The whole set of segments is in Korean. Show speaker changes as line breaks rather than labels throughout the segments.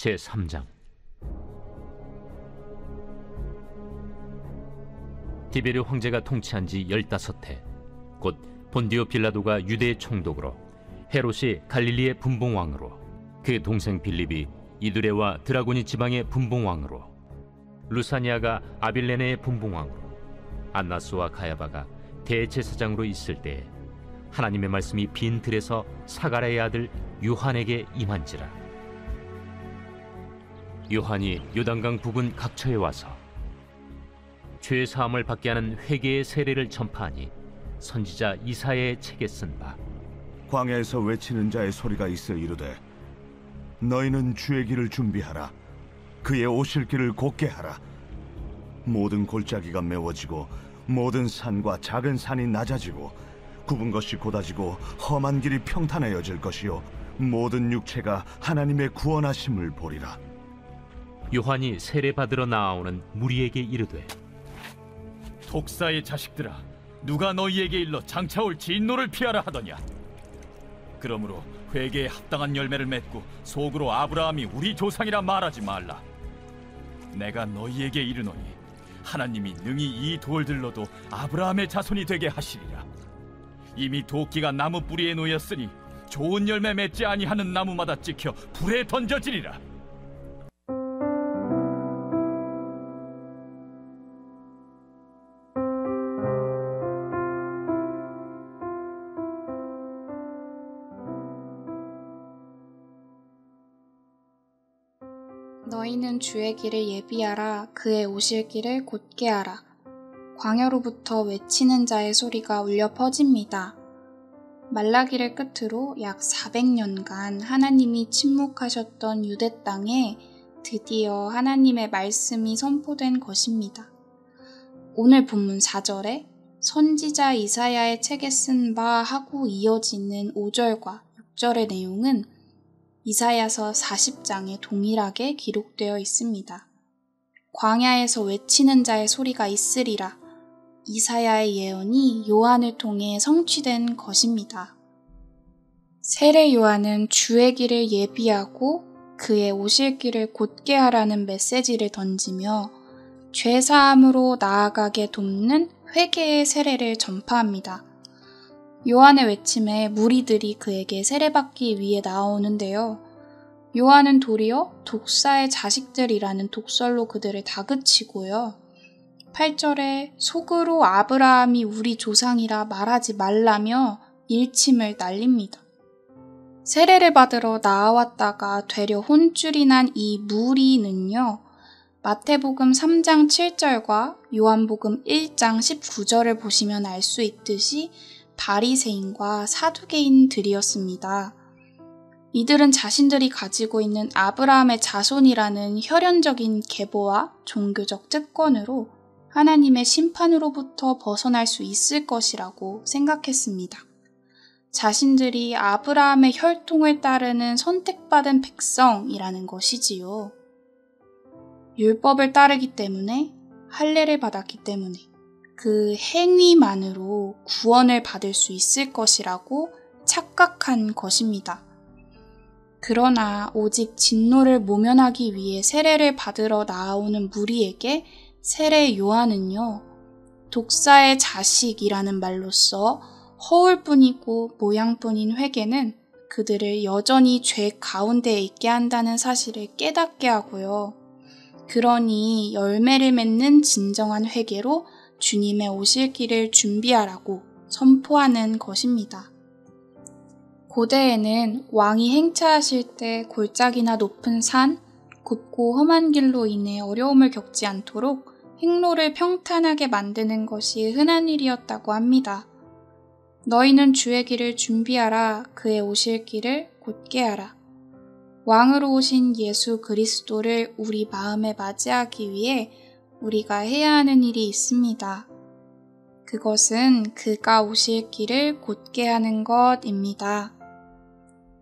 제3장. 디베르 황제가 통치한 지 15해, 곧 본디오 빌라도가 유대의 총독으로, 헤롯이 갈릴리의 분봉왕으로, 그 동생 빌립이 이두레와 드라고니 지방의 분봉왕으로, 루사니아가 아빌레네의 분봉왕으로, 안나스와 가야바가 대제사장으로 있을 때에 하나님의 말씀이 빈 들에서 사가랴의 아들 요한에게 임한지라. 요한이 요단강 부근 각처에 와서 죄 사함을 받게 하는 회개의 세례를 전파하니 선지자 이사야의 책에 쓴 바,
광야에서 외치는 자의 소리가 있어 이르되 너희는 주의 길을 준비하라. 그의 오실 길을 곧게 하라. 모든 골짜기가 메워지고 모든 산과 작은 산이 낮아지고 굽은 것이 곧아지고 험한 길이 평탄해져질 것이요 모든 육체가 하나님의 구원하심을 보리라.
요한이 세례 받으러 나아오는 무리에게 이르되,
독사의 자식들아, 누가 너희에게 일러 장차올 진노를 피하라 하더냐? 그러므로 회개에 합당한 열매를 맺고 속으로 아브라함이 우리 조상이라 말하지 말라. 내가 너희에게 이르노니 하나님이 능히 이 돌들로도 아브라함의 자손이 되게 하시리라. 이미 도끼가 나무 뿌리에 놓였으니 좋은 열매 맺지 아니하는 나무마다 찍혀 불에 던져지리라.
너희는 주의 길을 예비하라. 그의 오실 길을 곧게 하라. 광야로부터 외치는 자의 소리가 울려 퍼집니다. 말라기를 끝으로 약 400년간 하나님이 침묵하셨던 유대 땅에 드디어 하나님의 말씀이 선포된 것입니다. 오늘 본문 4절에 선지자 이사야의 책에 쓴 바 하고 이어지는 5절과 6절의 내용은 이사야서 40장에 동일하게 기록되어 있습니다. 광야에서 외치는 자의 소리가 있으리라. 이사야의 예언이 요한을 통해 성취된 것입니다. 세례 요한은 주의 길을 예비하고 그의 오실 길을 곧게 하라는 메시지를 던지며 죄사함으로 나아가게 돕는 회개의 세례를 전파합니다. 요한의 외침에 무리들이 그에게 세례받기 위해 나오는데요. 요한은 도리어 독사의 자식들이라는 독설로 그들을 다그치고요. 8절에 속으로 아브라함이 우리 조상이라 말하지 말라며 일침을 날립니다. 세례를 받으러 나아왔다가 되려 혼쭐이 난 이 무리는요, 마태복음 3장 7절과 요한복음 1장 19절을 보시면 알 수 있듯이 바리새인과 사두개인들이었습니다. 이들은 자신들이 가지고 있는 아브라함의 자손이라는 혈연적인 계보와 종교적 특권으로 하나님의 심판으로부터 벗어날 수 있을 것이라고 생각했습니다. 자신들이 아브라함의 혈통을 따르는 선택받은 백성이라는 것이지요. 율법을 따르기 때문에, 할례를 받았기 때문에 그 행위만으로 구원을 받을 수 있을 것이라고 착각한 것입니다. 그러나 오직 진노를 모면하기 위해 세례를 받으러 나아오는 무리에게 세례 요한은요, 독사의 자식이라는 말로써 허울뿐이고 모양뿐인 회개는 그들을 여전히 죄 가운데 있게 한다는 사실을 깨닫게 하고요. 그러니 열매를 맺는 진정한 회개로 주님의 오실 길을 준비하라고 선포하는 것입니다. 고대에는 왕이 행차하실 때 골짜기나 높은 산, 굽고 험한 길로 인해 어려움을 겪지 않도록 행로를 평탄하게 만드는 것이 흔한 일이었다고 합니다. 너희는 주의 길을 준비하라. 그의 오실 길을 곧게 하라. 왕으로 오신 예수 그리스도를 우리 마음에 맞이하기 위해 우리가 해야 하는 일이 있습니다. 그것은 그가 오실 길을 곧게 하는 것입니다.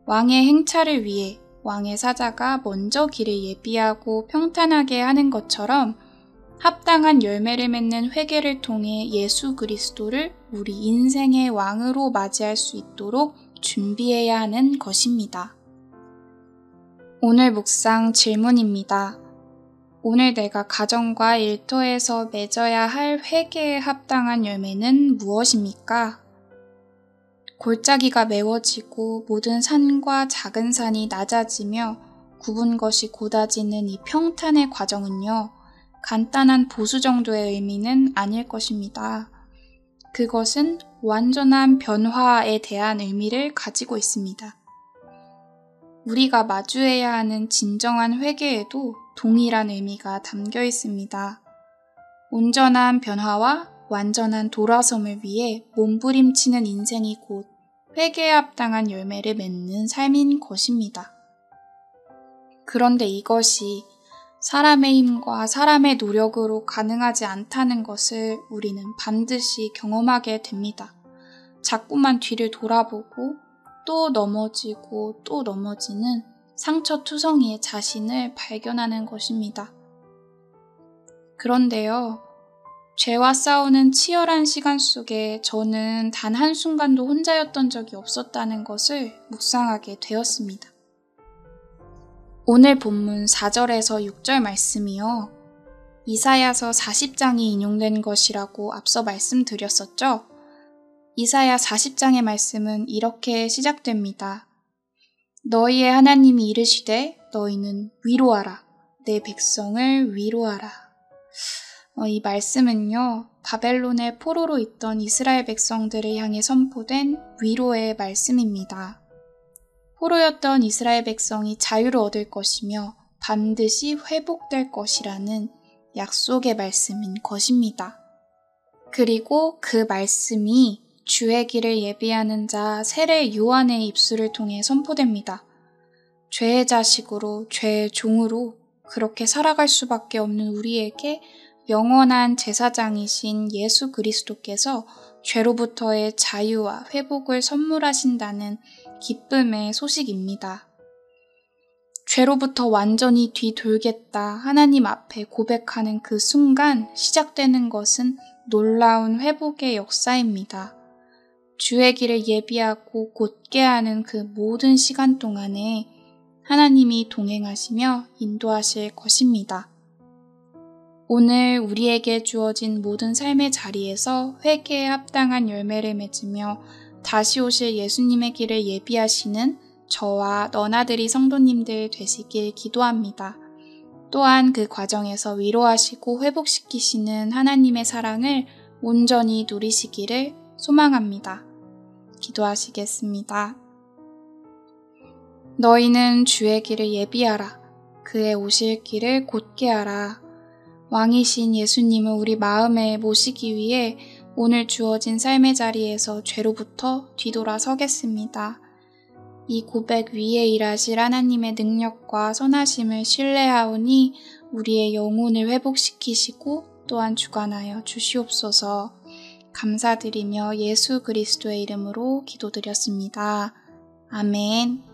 왕의 행차를 위해 왕의 사자가 먼저 길을 예비하고 평탄하게 하는 것처럼 합당한 열매를 맺는 회개를 통해 예수 그리스도를 우리 인생의 왕으로 맞이할 수 있도록 준비해야 하는 것입니다. 오늘 묵상 질문입니다. 오늘 내가 가정과 일터에서 맺어야 할 회개에 합당한 열매는 무엇입니까? 골짜기가 메워지고 모든 산과 작은 산이 낮아지며 굽은 것이 곧아지는 이 평탄의 과정은요, 간단한 보수 정도의 의미는 아닐 것입니다. 그것은 완전한 변화에 대한 의미를 가지고 있습니다. 우리가 마주해야 하는 진정한 회개에도 동일한 의미가 담겨 있습니다. 온전한 변화와 완전한 돌아섬을 위해 몸부림치는 인생이 곧 회개에 합당한 열매를 맺는 삶인 것입니다. 그런데 이것이 사람의 힘과 사람의 노력으로 가능하지 않다는 것을 우리는 반드시 경험하게 됩니다. 자꾸만 뒤를 돌아보고 또 넘어지고 또 넘어지는 상처투성이의 자신을 발견하는 것입니다. 그런데요, 죄와 싸우는 치열한 시간 속에 저는 단 한순간도 혼자였던 적이 없었다는 것을 묵상하게 되었습니다. 오늘 본문 4절에서 6절 말씀이요. 이사야서 40장이 인용된 것이라고 앞서 말씀드렸었죠? 이사야 40장의 말씀은 이렇게 시작됩니다. 너희의 하나님이 이르시되 너희는 위로하라. 내 백성을 위로하라. 이 말씀은요, 바벨론의 포로로 있던 이스라엘 백성들을 향해 선포된 위로의 말씀입니다. 포로였던 이스라엘 백성이 자유를 얻을 것이며 반드시 회복될 것이라는 약속의 말씀인 것입니다. 그리고 그 말씀이 주의 길을 예비하는 자 세례 요한의 입술을 통해 선포됩니다. 죄의 자식으로, 죄의 종으로 그렇게 살아갈 수밖에 없는 우리에게 영원한 제사장이신 예수 그리스도께서 죄로부터의 자유와 회복을 선물하신다는 기쁨의 소식입니다. 죄로부터 완전히 뒤돌겠다 하나님 앞에 고백하는 그 순간 시작되는 것은 놀라운 회복의 역사입니다. 주의 길을 예비하고 곧게 하는 그 모든 시간 동안에 하나님이 동행하시며 인도하실 것입니다. 오늘 우리에게 주어진 모든 삶의 자리에서 회개에 합당한 열매를 맺으며 다시 오실 예수님의 길을 예비하시는 저와 너나들이 성도님들 되시길 기도합니다. 또한 그 과정에서 위로하시고 회복시키시는 하나님의 사랑을 온전히 누리시기를 소망합니다. 기도하시겠습니다. 너희는 주의 길을 예비하라. 그의 오실 길을 곧게 하라. 왕이신 예수님을 우리 마음에 모시기 위해 오늘 주어진 삶의 자리에서 죄로부터 뒤돌아 서겠습니다. 이 고백 위에 일하실 하나님의 능력과 선하심을 신뢰하오니 우리의 영혼을 회복시키시고 또한 주관하여 주시옵소서. 감사드리며 예수 그리스도의 이름으로 기도드렸습니다. 아멘.